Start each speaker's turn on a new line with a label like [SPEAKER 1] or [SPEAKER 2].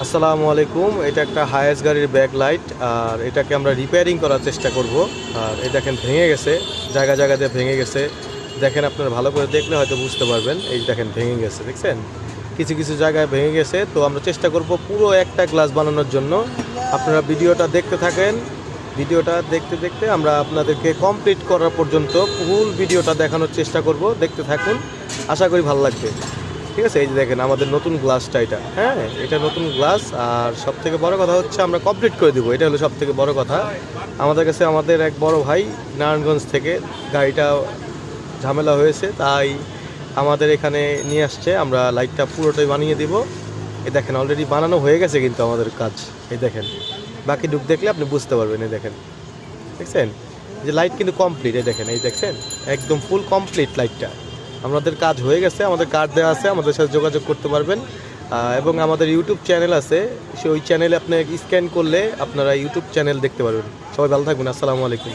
[SPEAKER 1] আসসালামু আলাইকুম। এটা একটা হায়েস গাড়ির ব্যাক লাইট, আর এটাকে আমরা রিপেয়ারিং করার চেষ্টা করব। আর এই দেখেন ভেঙে গেছে, জায়গা জায়গাতে ভেঙে গেছে। দেখেন আপনারা ভালো করে দেখলে হয়তো বুঝতে পারবেন। এই দেখেন ভেঙে গেছে, দেখছেন কিছু কিছু জায়গায় ভেঙে গেছে। তো আমরা চেষ্টা করব পুরো একটা গ্লাস বানানোর জন্য। আপনারা ভিডিওটা দেখতে থাকেন। ভিডিওটা দেখতে দেখতে আমরা আপনাদেরকে কমপ্লিট করার পর্যন্ত ফুল ভিডিওটা দেখানোর চেষ্টা করব। দেখতে থাকুন, আশা করি ভালো লাগবে। ঠিক আছে, এই যে দেখেন আমাদের নতুন গ্লাসটা, এটা নতুন গ্লাস। আর সব থেকে বড় কথা হচ্ছে আমরা কমপ্লিট করে দেবো, এটা হলো সব থেকে বড় কথা। আমাদের কাছে আমাদের এক বড় ভাই নারায়ণগঞ্জ থেকে গাড়িটা ঝামেলা হয়েছে, তাই আমাদের এখানে নিয়ে আসছে। আমরা লাইটটা পুরোটাই বানিয়ে দিব। এই দেখেন অলরেডি বানানো হয়ে গেছে কিন্তু আমাদের কাজ। এই দেখেন বাকি ডুব দেখলে আপনি বুঝতে পারবেন। এই দেখেন, দেখছেন যে লাইট কিন্তু কমপ্লিট। এই দেখেন, এই দেখছেন একদম ফুল কমপ্লিট লাইটটা। আমাদের কাজ হয়ে গেছে, আমাদের কার্ড দেওয়া আছে, আমাদের সাথে যোগাযোগ করতে পারবেন। এবং আমাদের ইউটিউব চ্যানেল আছে, ওই চ্যানেলে আপনি স্ক্যান করলে আপনারা ইউটিউব চ্যানেল দেখতে পারবেন। সবাই ভালো থাকবেন, আসসালামু আলাইকুম।